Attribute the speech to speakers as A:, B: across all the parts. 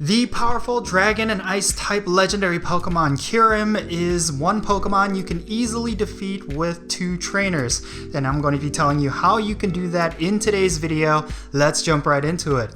A: The powerful Dragon and Ice type legendary Pokemon Kyurem is one Pokemon you can easily defeat with 2 trainers. And I'm going to be telling you how you can do that in today's video. Let's jump right into it.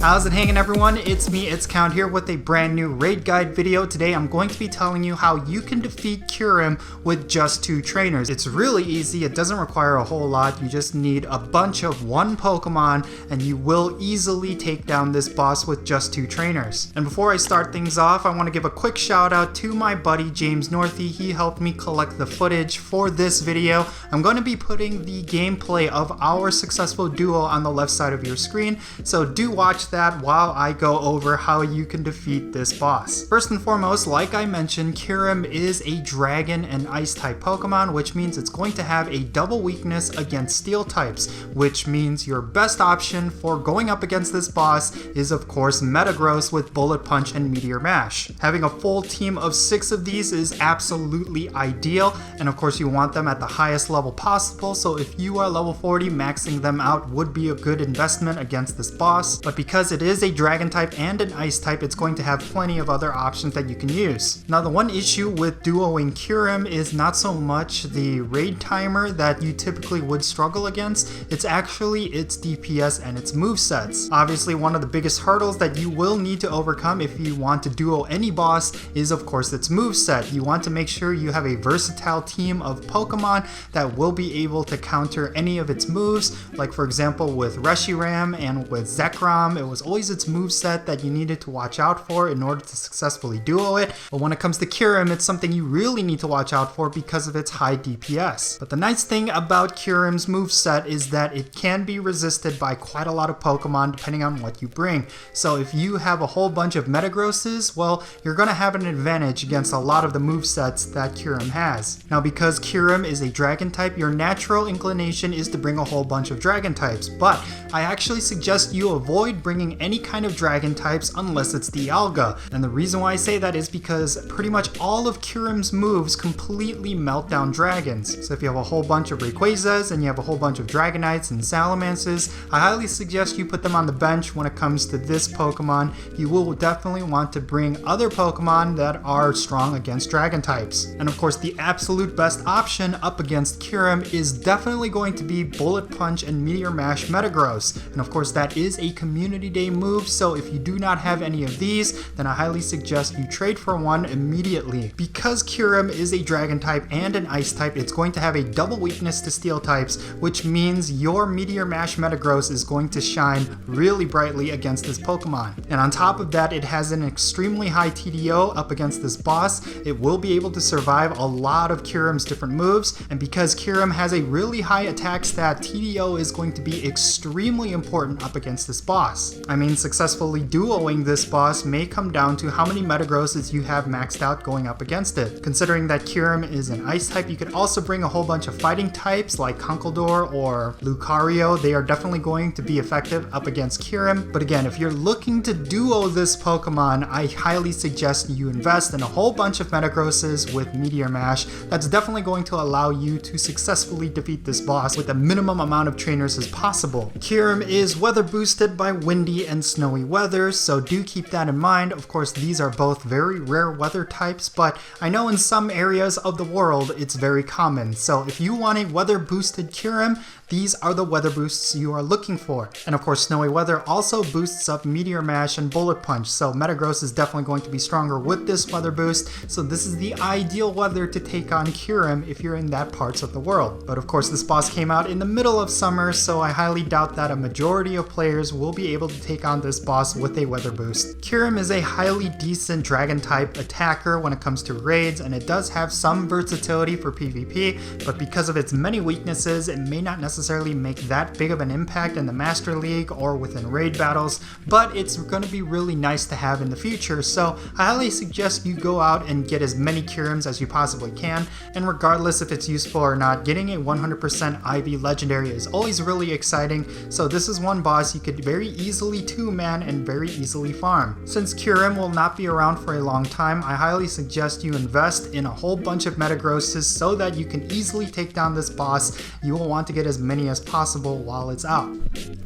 A: How's it hanging, everyone? It's me, It's Count, here with a brand new raid guide video. Today I'm going to be telling you how you can defeat Kyurem with just 2 trainers. It's really easy, it doesn't require a whole lot. You just need a bunch of 1 Pokemon and you will easily take down this boss with just 2 trainers. And before I start things off, I want to give a quick shout out to my buddy James Northey. He helped me collect the footage for this video. I'm going to be putting the gameplay of our successful duo on the left side of your screen, so do watch that while I go over how you can defeat this boss. First and foremost, like I mentioned, Kyurem is a Dragon and Ice type Pokemon, which means it's going to have a double weakness against Steel types, which means your best option for going up against this boss is of course Metagross with Bullet Punch and Meteor Mash. Having a full team of 6 of these is absolutely ideal, and of course you want them at the highest level possible, so if you are level 40, maxing them out would be a good investment against this boss. But because it is a Dragon type and an Ice type, it's going to have plenty of other options that you can use. Now, the one issue with duoing Kyurem is not so much the raid timer that you typically would struggle against, it's actually its DPS and its movesets. Obviously, one of the biggest hurdles that you will need to overcome if you want to duo any boss is of course its moveset. You want to make sure you have a versatile team of Pokemon that will be able to counter any of its moves, like for example with Reshiram and with Zekrom, it was always its moveset that you needed to watch out for in order to successfully duo it. But when it comes to Kyurem, it's something you really need to watch out for because of its high DPS. But the nice thing about Kyurem's moveset is that it can be resisted by quite a lot of Pokemon depending on what you bring. So if you have a whole bunch of Metagrosses, well, you're going to have an advantage against a lot of the movesets that Kyurem has. Now, because Kyurem is a Dragon type, your natural inclination is to bring a whole bunch of Dragon types, but I actually suggest you avoid bringing any kind of Dragon types unless it's Dialga. And the reason why I say that is because pretty much all of Kyurem's moves completely melt down dragons. So if you have a whole bunch of Rayquazas and you have a whole bunch of Dragonites and Salamancers, I highly suggest you put them on the bench when it comes to this Pokemon. You will definitely want to bring other Pokemon that are strong against Dragon types. And of course, the absolute best option up against Kyurem is definitely going to be Bullet Punch and Meteor Mash Metagross. And of course, that is a Community Day move, so if you do not have any of these, then I highly suggest you trade for one immediately. Because Kyurem is a Dragon type and an Ice type, it's going to have a double weakness to Steel types, which means your Meteor Mash Metagross is going to shine really brightly against this Pokemon. And on top of that, it has an extremely high TDO up against this boss. It will be able to survive a lot of Kyurem's different moves, and because Kyurem has a really high attack stat, TDO is going to be extremely important up against this boss. I mean, successfully duoing this boss may come down to how many Metagrosses you have maxed out going up against it. Considering that Kyurem is an Ice type, you could also bring a whole bunch of fighting types like Conkeldurr or Lucario. They are definitely going to be effective up against Kyurem. But again, if you're looking to duo this Pokemon, I highly suggest you invest in a whole bunch of Metagrosses with Meteor Mash. That's definitely going to allow you to successfully defeat this boss with the minimum amount of trainers as possible. Kyurem is weather boosted by windy and snowy weather, so do keep that in mind. Of course, these are both very rare weather types, but I know in some areas of the world it's very common. So if you want a weather boosted Kyurem, these are the weather boosts you are looking for. And of course, snowy weather also boosts up Meteor Mash and Bullet Punch, so Metagross is definitely going to be stronger with this weather boost, so this is the ideal weather to take on Kyurem if you're in that parts of the world. But of course, this boss came out in the middle of summer, so I highly doubt that a majority of players will be able to take on this boss with a weather boost. Kyurem is a highly decent Dragon type attacker when it comes to raids, and it does have some versatility for PvP, but because of its many weaknesses, it may not necessarily make that big of an impact in the Master League or within raid battles, but it's going to be really nice to have in the future, so I highly suggest you go out and get as many Kyurems as you possibly can, and regardless if it's useful or not, getting a 100% IV Legendary is always really exciting, so this is one boss you could very easily easily 2-man and very easily farm. Since Kyurem will not be around for a long time, I highly suggest you invest in a whole bunch of Metagrosses so that you can easily take down this boss. You will want to get as many as possible while it's out.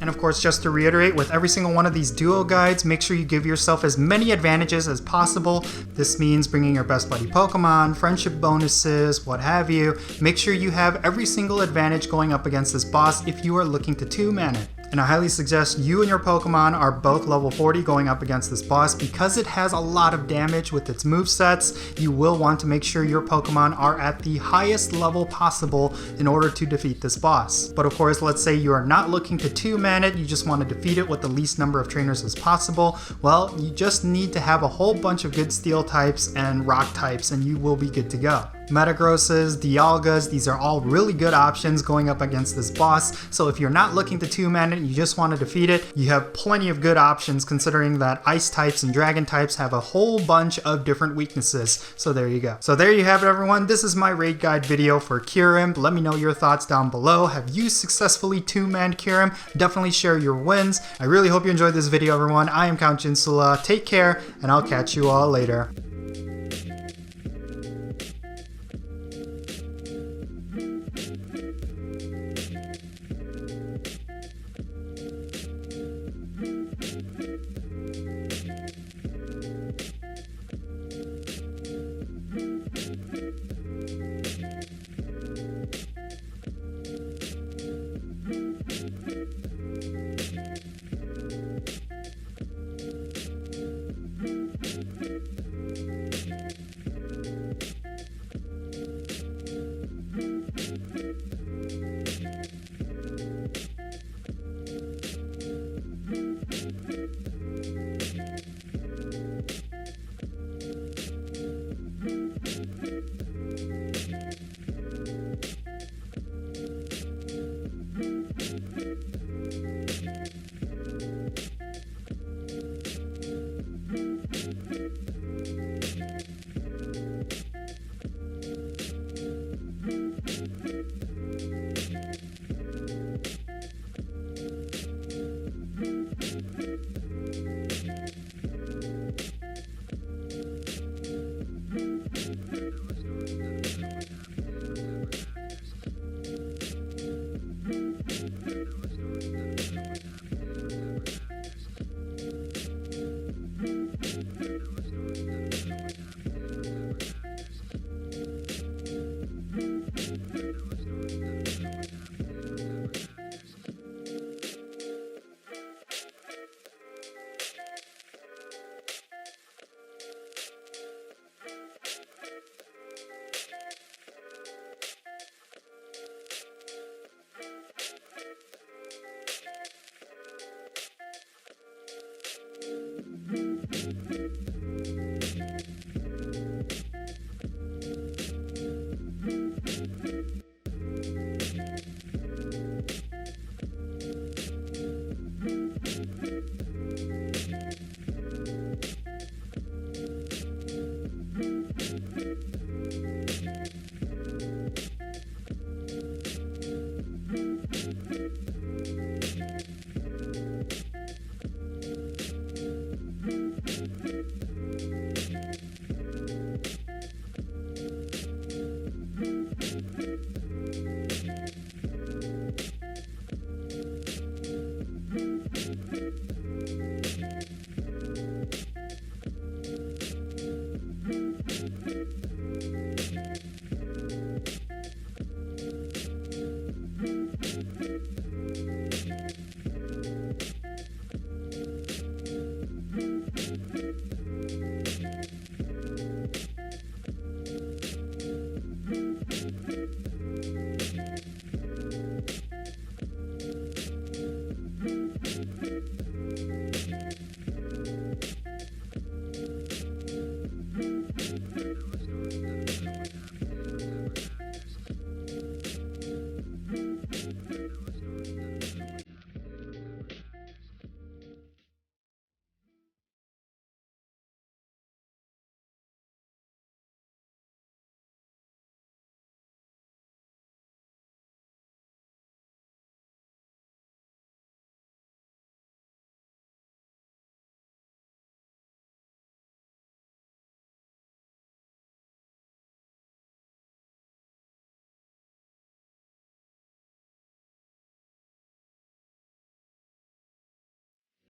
A: And of course, just to reiterate, with every single one of these duo guides, make sure you give yourself as many advantages as possible. This means bringing your best buddy Pokemon, friendship bonuses, what have you. Make sure you have every single advantage going up against this boss if you are looking to 2-man it. And I highly suggest you and your Pokemon are both level 40 going up against this boss. Because it has a lot of damage with its movesets, you will want to make sure your Pokemon are at the highest level possible in order to defeat this boss. But of course, let's say you are not looking to 2-man it, you just want to defeat it with the least number of trainers as possible. Well, you just need to have a whole bunch of good steel types and rock types and you will be good to go. Metagrosses, Dialgas, these are all really good options going up against this boss. So if you're not looking to 2-man it, you just want to defeat it, you have plenty of good options considering that ice types and dragon types have a whole bunch of different weaknesses. So there you go. So there you have it, everyone. This is my raid guide video for Kyurem. Let me know your thoughts down below. Have you successfully 2-manned Kyurem? Definitely share your wins. I really hope you enjoyed this video, everyone. I am Count Jinsula. Take care, and I'll catch you all later.